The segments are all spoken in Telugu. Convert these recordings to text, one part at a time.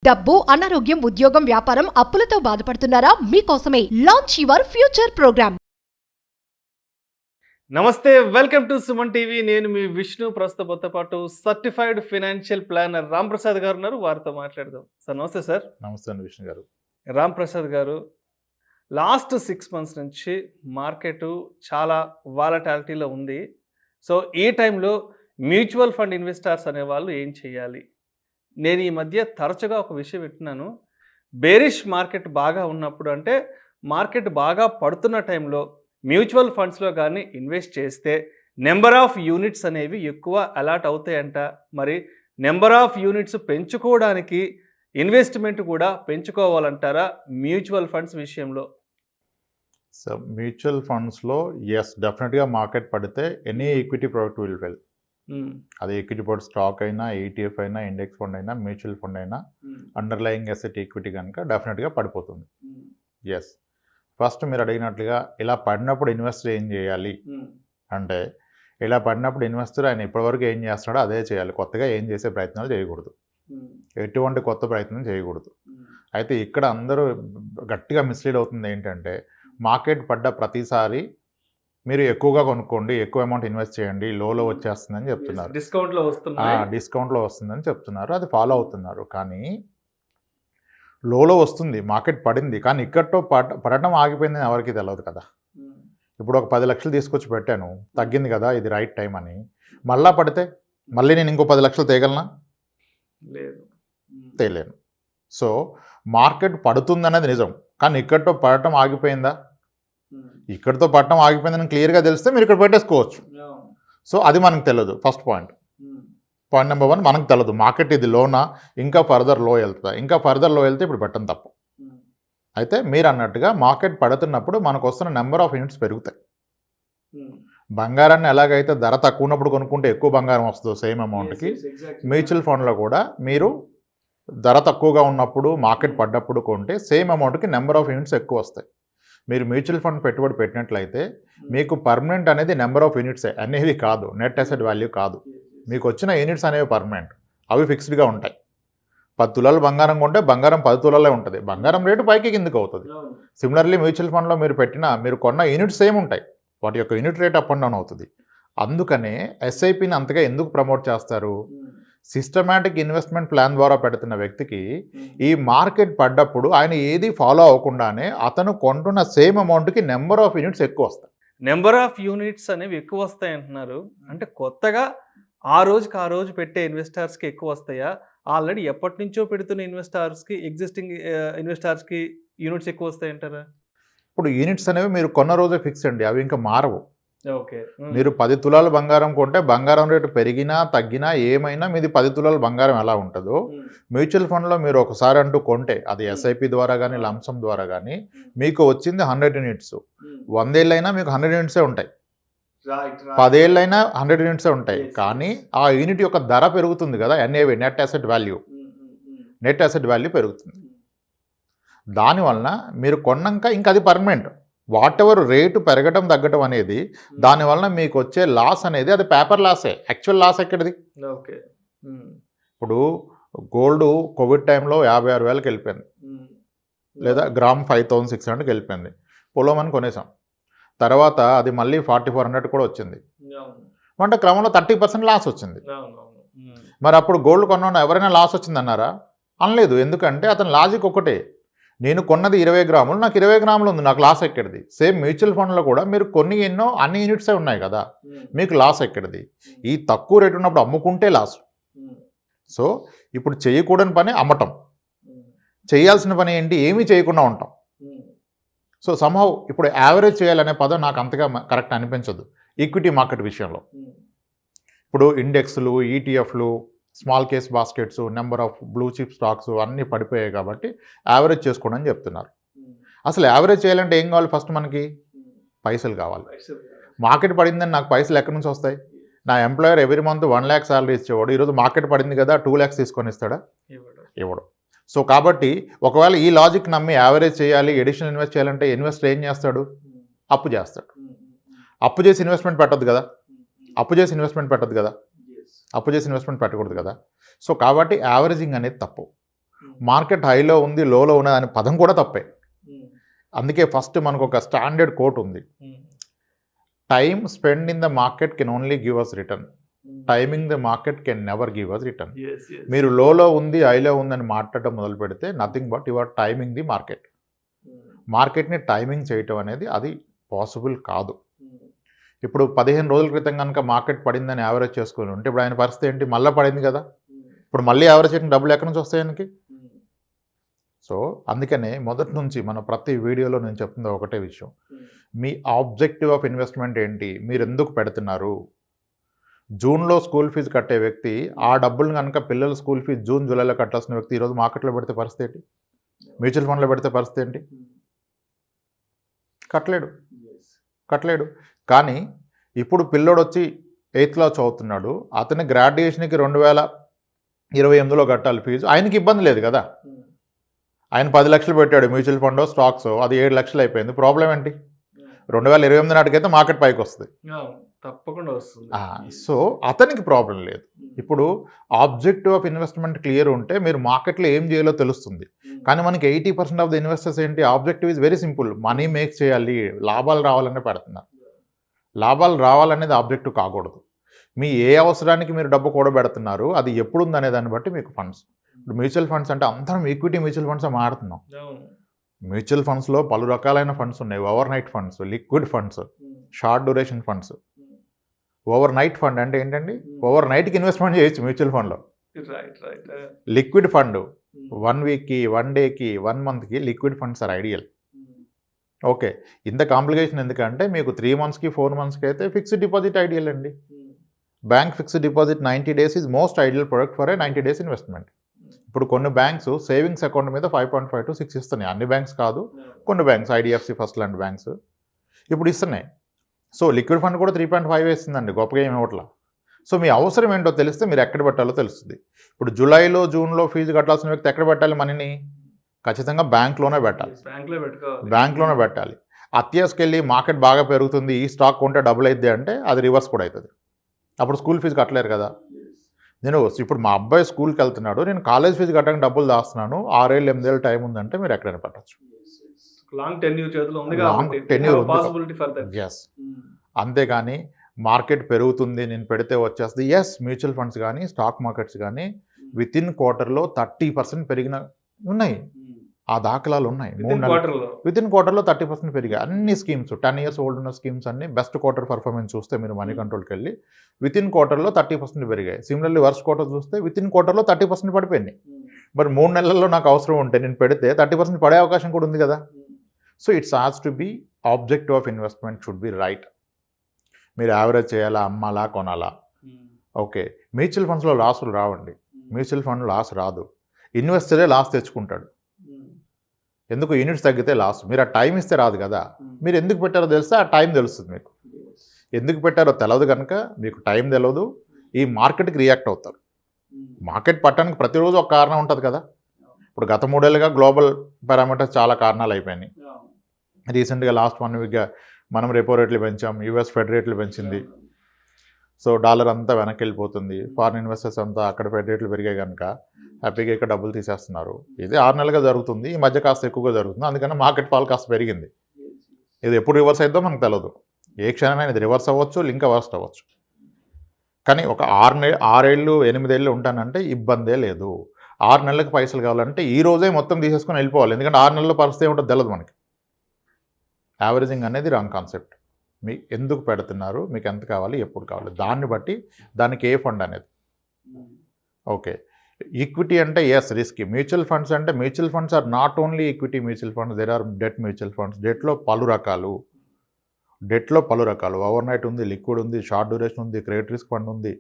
డబ్బు, అనారోగ్యం, ఉద్యోగం, వ్యాపారం, అప్పులతో బాధపడుతున్నారా? మీకోసమే లాంచ్ యువర్ ఫ్యూచర్ ప్రోగ్రామ్. నమస్తే, వెల్కమ్ టు సుమన్ టీవీ. నేను మీ విష్ణు. ప్రస్తుతంతో పాటు certified financial planner Ram Prasad గారు ఉన్నారు. వారితో మాట్లాడదాం. సార్ నమస్తే. సార్ నమస్తే అండి విష్ణు గారు. రామ్ ప్రసాద్ గారు, లాస్ట్ 6 months నుంచి మార్కెట్ చాలా వాలటాలిటీలో ఉంది. సో ఈ టైంలో మ్యూచువల్ ఫండ్ ఇన్వెస్టర్స్ అనేవాళ్ళు ఏం చేయాలి? నేను ఈ మధ్య తరచుగా ఒక విషయం వింటున్నాను. బేరిష్ మార్కెట్ బాగా ఉన్నప్పుడు, అంటే మార్కెట్ బాగా పడుతున్న టైంలో మ్యూచువల్ ఫండ్స్లో కానీ ఇన్వెస్ట్ చేస్తే నెంబర్ ఆఫ్ యూనిట్స్ అనేవి ఎక్కువ అలాట్ అవుతాయంట. మరి నెంబర్ ఆఫ్ యూనిట్స్ పెంచుకోవడానికి ఇన్వెస్ట్మెంట్ కూడా పెంచుకోవాలంటారా మ్యూచువల్ ఫండ్స్ విషయంలో? సో మ్యూచువల్ ఫండ్స్లో ఎస్, డెఫినెట్గా మార్కెట్ పడితే any equity product will well. అది ఈక్విటీ ప్రోడక్ట్ స్టాక్ అయినా, ఈటీఎఫ్ అయినా, ఇండెక్స్ ఫండ్ అయినా, మ్యూచువల్ ఫండ్ అయినా, అండర్లయింగ్ అసెట్ ఈక్విటీ కనుక డెఫినెట్గా పడిపోతుంది. ఎస్, ఫస్ట్ మీరు అడిగినట్లుగా ఇలా పడినప్పుడు ఇన్వెస్టర్ ఏం చేయాలి అంటే, ఇలా పడినప్పుడు ఇన్వెస్టర్ ఆయన ఇప్పటివరకు ఏం చేస్తున్నాడో అదే చేయాలి. కొత్తగా ఏం చేసే ప్రయత్నాలు చేయకూడదు, ఎటువంటి కొత్త ప్రయత్నం చేయకూడదు. అయితే ఇక్కడ అందరూ గట్టిగా మిస్లీడ్ అవుతుంది ఏంటంటే, మార్కెట్ పడ్డ ప్రతిసారి మీరు ఎక్కువగా కొనుక్కోండి, ఎక్కువ అమౌంట్ ఇన్వెస్ట్ చేయండి, లోలో వచ్చేస్తుందని చెప్తున్నారు, డిస్కౌంట్లో వస్తుందని చెప్తున్నారు. అది ఫాలో అవుతున్నారు. కానీ లోలో వస్తుంది, మార్కెట్ పడింది, కానీ ఇక్కడతో పడటం ఆగిపోయిందని ఎవరికి తెలియదు కదా. ఇప్పుడు ఒక 10 లక్షలు తీసుకొచ్చి పెట్టాను, తగ్గింది కదా, ఇది రైట్ టైం అని. మళ్ళా పడితే మళ్ళీ నేను ఇంకో 10 లక్షలు తేగలనా? తేలేను. సో మార్కెట్ పడుతుందనేది నిజం, కానీ ఇక్కడతో పడటం ఆగిపోయిందా? ఇక్కడితో పడటం ఆగిపోయిందని క్లియర్గా తెలిస్తే మీరు ఇక్కడ పెట్టేసుకోవచ్చు. సో అది మనకు తెలియదు. ఫస్ట్ పాయింట్ నెంబర్ 1, మనకు తెలియదు మార్కెట్ ఇది లోనా, ఇంకా ఫర్దర్ లో వెళ్తుందా. ఇంకా ఫర్దర్ లో వెళ్తే ఇప్పుడు పెట్టడం తప్పు. అయితే మీరు అన్నట్టుగా మార్కెట్ పడుతున్నప్పుడు మనకు వస్తున్న నెంబర్ ఆఫ్ యూనిట్స్ పెరుగుతాయి. బంగారాన్ని ఎలాగైతే ధర తక్కువ ఉన్నప్పుడు కొనుక్కుంటే ఎక్కువ బంగారం వస్తుందో సేమ్ అమౌంట్కి, మ్యూచువల్ ఫండ్లో కూడా మీరు ధర తక్కువగా ఉన్నప్పుడు మార్కెట్ పడ్డప్పుడు కొంటే సేమ్ అమౌంట్కి నెంబర్ ఆఫ్ యూనిట్స్ ఎక్కువ వస్తాయి. మీరు మ్యూచువల్ ఫండ్ పెట్టుబడి పెట్టినట్లయితే మీకు పర్మనెంట్ అనేది నెంబర్ ఆఫ్ యూనిట్సే అనేవి కాదు, నెట్ అసెట్ వాల్యూ కాదు. మీకు వచ్చిన యూనిట్స్ అనేవి పర్మనెంట్, అవి ఫిక్స్డ్గా ఉంటాయి. 10 తులాలు బంగారం కొంటే బంగారం 10 తులాలే ఉంటుంది, బంగారం రేటు పైకి కిందకు అవుతుంది. సిమిలర్లీ మ్యూచువల్ ఫండ్లో మీరు కొన్న యూనిట్స్ సేమ్ ఉంటాయి, వాటి యొక్క unit rate up and down అవుతుంది. అందుకనే ఎస్ఐపిని అంతగా ఎందుకు ప్రమోట్ చేస్తారు? సిస్టమాటిక్ ఇన్వెస్ట్మెంట్ ప్లాన్ ద్వారా పెడుతున్న వ్యక్తికి ఈ మార్కెట్ పడ్డప్పుడు ఆయన ఏది ఫాలో అవ్వకుండానే అతను కొంటున్న సేమ్ అమౌంట్కి నెంబర్ ఆఫ్ యూనిట్స్ ఎక్కువ వస్తాయి. నెంబర్ ఆఫ్ యూనిట్స్ అనేవి ఎక్కువ వస్తాయి అంటున్నారు. అంటే కొత్తగా ఆ రోజు పెట్టే ఇన్వెస్టర్స్కి ఎక్కువ వస్తాయా? ఆల్రెడీ ఎప్పటి నుంచో పెడుతున్న ఇన్వెస్టర్స్కి, ఎగ్జిస్టింగ్ ఇన్వెస్టర్స్కి యూనిట్స్ ఎక్కువ వస్తాయి అంటారా? ఇప్పుడు యూనిట్స్ అనేవి మీరు కొన్న రోజే ఫిక్స్ అండి, అవి ఇంకా మారవు. ఓకే, మీరు 10 తులాలు బంగారం కొంటే బంగారం రేటు పెరిగినా తగ్గినా ఏమైనా మీది 10 తులాలు బంగారం ఎలా ఉంటుందో, మ్యూచువల్ ఫండ్లో మీరు ఒకసారి అంటూ కొంటే అది ఎస్ఐపి ద్వారా కానీ లంసమ్ ద్వారా కానీ మీకు వచ్చింది 100 యూనిట్స్. 100 ఏళ్ళైనా మీకు 100 యూనిట్సే ఉంటాయి, 10 ఏళ్ళైనా 100 యూనిట్సే ఉంటాయి. కానీ ఆ యూనిట్ యొక్క ధర పెరుగుతుంది కదా, ఎన్ఏవి, నెట్ అసెట్ వాల్యూ పెరుగుతుంది. దానివలన మీరు కొన్నాక ఇంకా అది పర్మనెంట్. వాట్ ఎవర్ రేటు పెరగటం తగ్గటం అనేది దానివల్ల మీకు వచ్చే లాస్ అనేది అది పేపర్ లాసే. యాక్చువల్ లాస్ ఎక్కడిది? ఓకే, ఇప్పుడు గోల్డ్ కోవిడ్ టైంలో 56,000కి వెళ్ళిపోయింది, లేదా గ్రామ్ 5,600కి వెళ్ళిపోయింది. పొలమని కొనేసాం, తర్వాత అది మళ్ళీ 4,400 కూడా వచ్చింది. అంటే క్రమంలో 30% లాస్ వచ్చింది. మరి అప్పుడు గోల్డ్ కొన్న ఎవరైనా లాస్ వచ్చిందన్నారా? అనలేదు. ఎందుకంటే అతని లాజిక్ ఒకటే, నేను కొన్నది 20 గ్రాములు, నాకు 20 గ్రాములు ఉంది, నాకు లాస్ ఎక్కడిది? సేమ్ మ్యూచువల్ ఫండ్లో కూడా మీరు అన్ని యూనిట్సే ఉన్నాయి కదా, మీకు లాస్ ఎక్కడిది? ఈ తక్కువ రేటు ఉన్నప్పుడు అమ్ముకుంటే లాస్. సో ఇప్పుడు చేయకూడని పని అమ్మటం, చేయాల్సిన పని ఏంటి? ఏమీ చేయకుండా ఉంటాం. సో సంహౌ ఇప్పుడు యావరేజ్ చేయాలనే పదం నాకు అంతగా కరెక్ట్ అనిపించదు ఈక్విటీ మార్కెట్ విషయంలో. ఇప్పుడు ఇండెక్స్లు, ఈటీఎఫ్లు, small case baskets, number of blue chip stocks అన్నీ పడిపోయాయి కాబట్టి యావరేజ్ చేసుకోండి అని చెప్తున్నారు. అసలు యావరేజ్ చేయాలంటే ఏం కావాలి? ఫస్ట్ మనకి పైసలు కావాలి. మార్కెట్ పడిందని నాకు పైసలు ఎక్కడి నుంచి వస్తాయి? నా employer every month 1 lakh salary ఇచ్చేవాడు, ఈరోజు మార్కెట్ పడింది కదా 2 lakhs తీసుకొని ఇస్తాడా? ఇవ్వడు. సో కాబట్టి ఒకవేళ ఈ లాజిక్ నమ్మి యావరేజ్ చేయాలి, ఎడిషనల్ ఇన్వెస్ట్ చేయాలంటే ఇన్వెస్టర్ ఏం చేస్తాడు? అప్పు చేస్తాడు. అప్పు చేసి ఇన్వెస్ట్మెంట్ పెట్టద్దు కదా, అప్పు చేసి ఇన్వెస్ట్మెంట్ పెట్టకూడదు కదా. సో కాబట్టి యావరేజింగ్ అనేది తప్పు. మార్కెట్ హైలో ఉంది, లోలో ఉన్నది అనే పదం కూడా తప్పే. అందుకే ఫస్ట్ మనకు ఒక స్టాండర్డ్ కోట్ ఉంది, time spend in the market can only give us return, timing the market can never give us return. మీరు లోలో ఉంది హైలో ఉందని మాట్లాడటం మొదలు పెడితే nothing but your timing the market. మార్కెట్ని టైమింగ్ చేయటం అనేది అది పాసిబుల్ కాదు. ఇప్పుడు 15 రోజుల క్రితం కనుక మార్కెట్ పడిందని యావరేజ్ చేసుకుని ఉంటే ఇప్పుడు ఆయన పరిస్థితి ఏంటి? మళ్ళీ పడింది కదా, ఇప్పుడు మళ్ళీ యావరేజ్ చేయడం డబ్బులు ఎక్కడి నుంచి వస్తాయి ఆయనకి? సో అందుకనే మొదటి నుంచి మన ప్రతి వీడియోలో నేను చెప్తుంది ఒకటే విషయం, మీ ఆబ్జెక్టివ్ ఆఫ్ ఇన్వెస్ట్మెంట్ ఏంటి, మీరు ఎందుకు పెడుతున్నారు? జూన్లో స్కూల్ ఫీజు కట్టే వ్యక్తి ఆ డబ్బులు కనుక పిల్లల స్కూల్ ఫీజు జూన్ జూలైలో కట్టాల్సిన వ్యక్తి ఈరోజు మార్కెట్లో పెడితే పరిస్థితి ఏంటి? మ్యూచువల్ ఫండ్లో పెడితే పరిస్థితి ఏంటి? కట్టలేడు. కానీ ఇప్పుడు పిల్లోడు వచ్చి 8th క్లాస్ చదువుతున్నాడు, అతని గ్రాడ్యుయేషన్కి 2028లో కట్టాలి ఫీజు, ఆయనకి ఇబ్బంది లేదు కదా. ఆయన 10 లక్షలు పెట్టాడు మ్యూచువల్ ఫండ్ స్టాక్స్, అది 7 లక్షలు అయిపోయింది. ప్రాబ్లం ఏంటి? 2028 నాటికైతే మార్కెట్ పైకి వస్తుంది, తప్పకుండా వస్తుంది. సో అతనికి ప్రాబ్లం లేదు. ఇప్పుడు ఆబ్జెక్టివ్ ఆఫ్ ఇన్వెస్ట్మెంట్ క్లియర్ ఉంటే మీరు మార్కెట్లో ఏం చేయాలో తెలుస్తుంది. కానీ మనకి 80% ఆఫ్ ద ఇన్వెస్టర్స్ ఏంటి, objective is very simple, money make చేయాలి, లాభాలు రావాలనే పెడుతున్నారు. లాభాలు రావాలనేది ఆబ్జెక్టివ్ కాకూడదు. మీ ఏ అవసరానికి మీరు డబ్బు కూడబెడుతున్నారు, అది ఎప్పుడు ఉందనే దాన్ని బట్టి మీకు ఫండ్స్. ఇప్పుడు మ్యూచువల్ ఫండ్స్ అంటే అందరం ఈక్విటీ మ్యూచువల్ ఫండ్స్ మాడుతున్నాం. మ్యూచువల్ ఫండ్స్లో పలు రకాలైన ఫండ్స్ ఉన్నాయి, over night funds, liquid funds, short duration funds. Over night fund అంటే ఏంటండి? ఓవర్ నైట్కి ఇన్వెస్ట్మెంట్ చేయొచ్చు మ్యూచువల్ ఫండ్లో. లిక్విడ్ ఫండ్ 1 వీక్కి, 1 డేకి, 1 మంత్కి liquid funds are ideal. Okay, ఇంత కాంప్లికేషన్ ఎందుకంటే మీకు 3 మంత్స్కి 4 మంత్స్కి అయితే ఫిక్స్డ్ డిపాజిట్ ఐడియల్ అండి. Bank fixed deposit 90 days is most ideal product for a 90 days investment. ఇప్పుడు కొన్ని బ్యాంక్స్ సేవింగ్స్ అకౌంట్ మీద 5.5 to 6 ఇస్తున్నాయి. అన్ని బ్యాంక్స్ కాదు, కొన్ని బ్యాంక్స్, ఐడిఎఫ్సి ఫస్ట్ లాంటి బ్యాంక్స్ ఇప్పుడు ఇస్తున్నాయి. సో లిక్విడ్ ఫండ్ కూడా 3.5 వేస్తుందండి, గొప్పగా ఏమి ఇవ్వట్లా. సో మీ అవసరం ఏంటో తెలిస్తే మీరు ఎక్కడ పెట్టాలో తెలుస్తుంది. ఇప్పుడు జూలైలో జూన్లో ఫీజు కట్టాల్సిన వ్యక్తి ఎక్కడ పెట్టాలి మనీని? ఖచ్చితంగా బ్యాంక్లోనే పెట్టాలి. బ్యాంక్లోనే పెట్టాలి. అత్యాసకెళ్ళి మార్కెట్ బాగా పెరుగుతుంది, ఈ స్టాక్ కొంటే డబుల్ అవుతుంది అంటే అది రివర్స్ కూడా అవుతుంది. అప్పుడు స్కూల్ ఫీజు కట్టలేరు కదా. నేను ఇప్పుడు మా అబ్బాయి స్కూల్కి వెళ్తున్నాడు, నేను కాలేజ్ ఫీజు కట్టడానికి డబ్బులు దాస్తున్నాను, 6 ఏళ్ళు 8 ఏళ్ళు టైం ఉందంటే మీరు ఎక్కడైనా పెట్టచ్చు. ఎస్, అంతేగాని మార్కెట్ పెరుగుతుంది నేను పెడితే వచ్చేస్తుంది. ఎస్, మ్యూచువల్ ఫండ్స్ కానీ స్టాక్ మార్కెట్స్ కానీ వితిన్ క్వార్టర్లో 30% పెరిగిన ఉన్నాయి, ఆ దాఖలాలు ఉన్నాయి. వితిన్ క్వార్టర్లో 30% పెరిగాయి. అన్ని స్కీమ్స్ 10 years ఓల్డ్ ఉన్న స్కీమ్స్ అన్ని బెస్ట్ క్వార్టర్ పర్ఫార్మెన్స్ చూస్తే మీరు మనీ కంట్రోల్కి వెళ్ళి వితిన్ క్వార్టర్లో 30% పెరిగాయి. సిమిలర్లీ వర్స్ట్ క్వార్టర్ చూస్తే వితిన్ క్వార్టర్లో 30% పడిపోయింది. మరి 3 నెలల్లో నాకు అవసరం ఉంటే నేను పెడితే 30% పడే అవకాశం కూడా ఉంది కదా. So it's has to be objective of investment should be right. మీరు యావరేజ్ చేయాలా, అమ్మాలా, కొనాలా? ఓకే, మ్యూచువల్ ఫండ్స్లో లాసులు రావండి, మ్యూచువల్ ఫండ్ లాస్ రాదు, ఇన్వెస్టరే లాస్ తెచ్చుకుంటాడు. ఎందుకు? యూనిట్స్ తగ్గితే లాస్. మీరు ఆ టైం ఇస్తే రాదు కదా. మీరు ఎందుకు పెట్టారో తెలిస్తే ఆ టైం తెలుస్తుంది మీకు. ఎందుకు పెట్టారో తెలియదు కనుక మీకు టైం తెలియదు, ఈ మార్కెట్కి రియాక్ట్ అవుతారు. మార్కెట్ పట్టడానికి ప్రతిరోజు ఒక కారణం ఉంటుంది కదా. ఇప్పుడు గత 3 ఏళ్ళుగా గ్లోబల్ పారామీటర్స్ చాలా కారణాలు అయిపోయినాయి. రీసెంట్గా లాస్ట్ 1 weekగా మనం రెపో రేట్లు పెంచాం, యూఎస్ ఫెడ్ రేట్లు పెంచింది. సో డాలర్ అంతా వెనక్కి వెళ్ళిపోతుంది, ఫారిన్ ఇన్వెస్టర్స్ అంతా అక్కడ ఫెడ్ రేట్లు పెరిగాయి కనుక హ్యాపీగా ఇక్కడ డబ్బులు తీసేస్తున్నారు. ఇది 6 నెలలుగా జరుగుతుంది, ఈ మధ్య కాస్త ఎక్కువగా జరుగుతుంది. అందుకని మార్కెట్ ఫాల్ కాస్త పెరిగింది. ఇది ఎప్పుడు రివర్స్ అవుతుందో మనకు తెలియదు. ఏ క్షణమైనా ఇది రివర్స్ అవ్వచ్చు, ఇంకా వర్స్ట్ అవ్వచ్చు. కానీ ఒక 6 ఏళ్ళు 8 ఏళ్ళు ఉంటానంటే ఇబ్బందే లేదు. 6 నెలలకు పైసలు కావాలంటే ఈ రోజే మొత్తం తీసేసుకొని వెళ్ళిపోవాలి. ఎందుకంటే 6 నెలల పరిస్థితి ఏమిటో తెలియదు మనకి. యావరేజింగ్ అనేది రాంగ్ కాన్సెప్ట్. మీకు ఎందుకు పెడుతున్నారు, మీకు ఎంత కావాలి, ఎప్పుడు కావాలి, దాన్ని బట్టి దానికి ఏ ఫండ్ అనేది. ఓకే, ఈక్విటీ అంటే ఎస్ రిస్క్. మ్యూచువల్ ఫండ్స్ అంటే mutual funds are not only equity mutual funds, there are debt mutual funds. డెట్లో పలు రకాలు, ఓవర్ నైట్ ఉంది, లిక్విడ్ ఉంది, షార్ట్ డ్యూరేషన్ ఉంది, క్రెడిట్ రిస్క్ ఫండ్ ఉంది,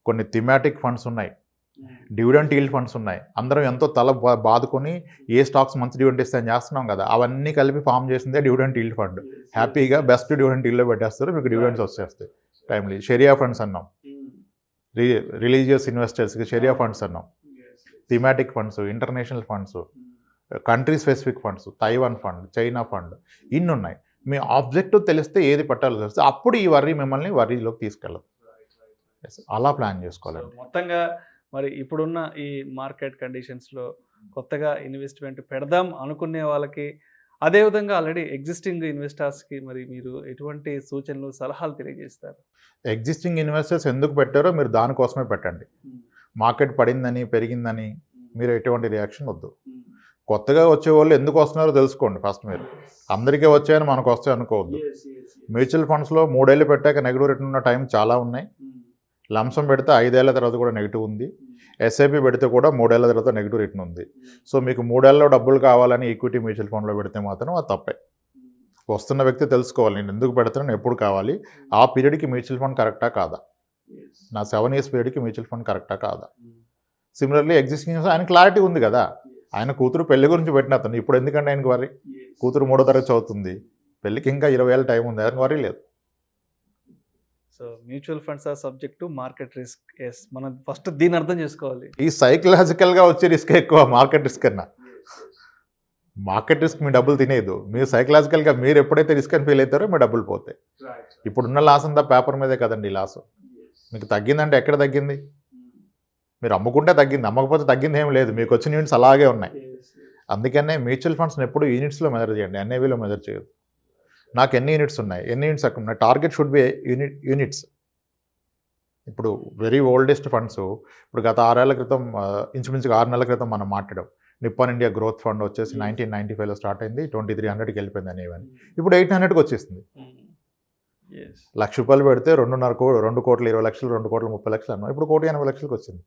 కొన్ని థిమాటిక్ ఫండ్స్ ఉన్నాయి, డివిడెంట్ ఈల్డ్ ఫండ్స్ ఉన్నాయి. అందరం ఎంతో తల బాదుకొని ఏ స్టాక్స్ మంచి డివిడెంట్ ఇస్తాయని చేస్తున్నాం కదా, అవన్నీ కలిపి ఫామ్ చేసిందే డివిడెంట్ ఈల్డ్ ఫండ్. హ్యాపీగా బెస్ట్ డివిడెంట్ ఈల్డ్లో పెట్టేస్తారు, మీకు డివిడెంట్స్ వచ్చేస్తాయి టైమ్లీ. షరియా ఫండ్స్ అన్నాం, రిలీజియస్ ఇన్వెస్టర్స్కి షరియా ఫండ్స్ అన్నాం, thematic funds, international funds, country specific funds, Taiwan fund, China fund, ఇన్ని ఉన్నాయి. మీ ఆబ్జెక్టివ్ తెలిస్తే ఏది పట్టాలో తెలిస్తే అప్పుడు ఈ వర్రీ మిమ్మల్ని వర్రీలోకి తీసుకెళ్ళదు. అలా ప్లాన్ చేసుకోవాలండి. మొత్తంగా మరి ఇప్పుడున్న ఈ మార్కెట్ కండిషన్స్లో కొత్తగా ఇన్వెస్ట్మెంట్ పెడదాం అనుకునే వాళ్ళకి, అదేవిధంగా ఆల్రెడీ ఎగ్జిస్టింగ్ ఇన్వెస్టర్స్కి మరి మీరు ఎటువంటి సూచనలు, సలహాలు తెలియజేస్తారు? ఎగ్జిస్టింగ్ ఇన్వెస్టర్స్ ఎందుకు పెట్టారో మీరు దానికోసమే పెట్టండి. మార్కెట్ పడిందని, పెరిగిందని మీరు ఎటువంటి రియాక్షన్ వద్దు. కొత్తగా వచ్చే వాళ్ళు ఎందుకు వస్తున్నారో తెలుసుకోండి ఫస్ట్ మీరు. అందరికీ వచ్చాయని మనకు వస్తాయి అనుకోవద్దు. మ్యూచువల్ ఫండ్స్లో 3 ఏళ్ళు పెట్టాక నెగిటివ్ రిటర్న్ ఉన్న టైం చాలా ఉన్నాయి. లంసం పెడితే 5 ఏళ్ల తర్వాత కూడా నెగిటివ్ ఉంది. ఎస్ఐపి పెడితే కూడా 3 ఏళ్ల తర్వాత నెగిటివ్ రిటర్న్ ఉంది. సో మీకు 3 ఏళ్ళలో డబ్బులు కావాలని ఈక్విటీ మ్యూచువల్ ఫండ్లో పెడితే మాత్రం అది తప్పే. వస్తున్న వ్యక్తి తెలుసుకోవాలి, నేను ఎందుకు పెడుతున్నాను, ఎప్పుడు కావాలి, ఆ పీరియడ్కి మ్యూచువల్ ఫండ్ కరెక్టా కాదా, నా 7 ఇయర్స్ పీరియడ్కి మ్యూచువల్ ఫండ్ కరెక్టా కాదా. సిమిలర్లీ ఎగ్జిస్టింగ్ ఆయన క్లారిటీ ఉంది కదా, ఆయన కూతురు పెళ్లి గురించి పెట్టిన అతను ఇప్పుడు ఎందుకంటే ఆయనకి వరి, కూతురు 3వ తరగతి చదువుతుంది, పెళ్ళికి ఇంకా 20 ఏళ్ళ టైం ఉంది, ఆయనకు వరి లేదు. So mutual funds are subject to market risk. Yes, మనం ఫస్ట్ దీన్ని అర్థం చేసుకోవాలి. ఈ సైకలాజికల్గా వచ్చే రిస్క్ ఎక్కువ మార్కెట్ రిస్క్ కన్నా. మార్కెట్ రిస్క్ మీ డబ్బులు తినేదు, మీరు సైకలాజికల్గా మీరు ఎప్పుడైతే రిస్క్ అని ఫీల్ అవుతారో మీ డబ్బులు పోతాయి. ఇప్పుడున్న లాస్ అంతా పేపర్ మీదే కదండి లాస్. మీకు తగ్గిందంటే ఎక్కడ తగ్గింది, మీరు అమ్ముకుంటే తగ్గింది, అమ్మకపోతే తగ్గింది ఏం లేదు, మీకు వచ్చిన యూనిట్స్ అలాగే ఉన్నాయి. అందుకనే మ్యూచువల్ ఫండ్స్ని ఎప్పుడు యూనిట్స్లో మెజర్ చేయండి, ఎన్ఏవిలో మెజర్ చేయదు. నాకు ఎన్ని యూనిట్స్ ఉన్నాయి, ఎన్ని యూనిట్స్ అక్కడ ఉన్నాయి, టార్గెట్ షుడ్ బి యూనిట్స్. ఇప్పుడు వెరీ ఓల్డెస్ట్ ఫండ్స్ ఇప్పుడు గత 6 ఏళ్ల క్రితం, ఇంచుమించుగా 6 నెలల క్రితం మనం మాట్లాడాం. నిప్పాన్ ఇండియా గ్రోత్ ఫండ్ వచ్చేసి 1995లో స్టార్ట్ అయింది, 2300కి వెళ్ళిపోయింది అనేవని. ఇప్పుడు 800కి వచ్చేసింది. ₹1,00,000 పెడితే 2 కోట్ల 20 లక్షలు, 2 కోట్ల 30 లక్షలు అన్నాం, ఇప్పుడు 1,80,00,000కి వచ్చింది.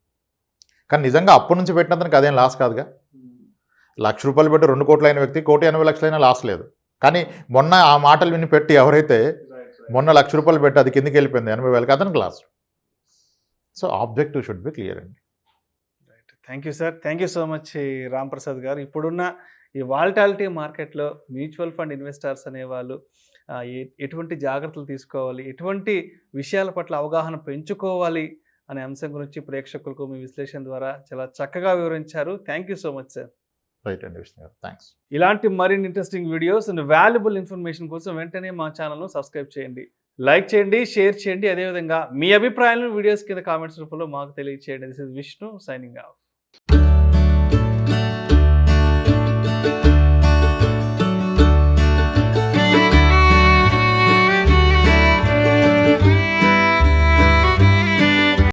కానీ నిజంగా అప్పటి నుంచి పెట్టిన అతనికి అదేం లాస్ కాదుగా. ₹1,00,000 పెట్టి 2 కోట్లు అయిన వ్యక్తి 1,80,00,000 లాస్ లేదు. కానీ మొన్న ఆ మాటలు విని పెట్టి ఎవరైతే మొన్న ₹1,00,000 పెట్టి అది కిందకి వెళ్ళిపోయింది 80,000కి, అతనికి loss. So objective should be clear అండి. Right, thank you sir, thank you so much Ram Prasad garu. ఇప్పుడున్న ఈ వాలటాలిటీ మార్కెట్లో మ్యూచువల్ ఫండ్ ఇన్వెస్టర్స్ అనేవాళ్ళు ఎటువంటి జాగ్రత్తలు తీసుకోవాలి, ఎటువంటి విషయాల పట్ల అవగాహన పెంచుకోవాలి అనే అంశం గురించి ప్రేక్షకులకు మీ విశ్లేషణ ద్వారా చాలా చక్కగా వివరించారు. Thank you so much sir. Right అండి విష్ణు గారు, థ్యాంక్స్. ఇలాంటి మరిన్ని interesting videos and valuable information కోసం వెంటనే మా ఛానల్ను సబ్స్క్రైబ్ చేయండి, లైక్ చేయండి, షేర్ చేయండి. అదేవిధంగా మీ అభిప్రాయాలను వీడియోస్ కింద కామెంట్స్ రూపంలో మాకు తెలియజేయండి. This is Vishnu signing off.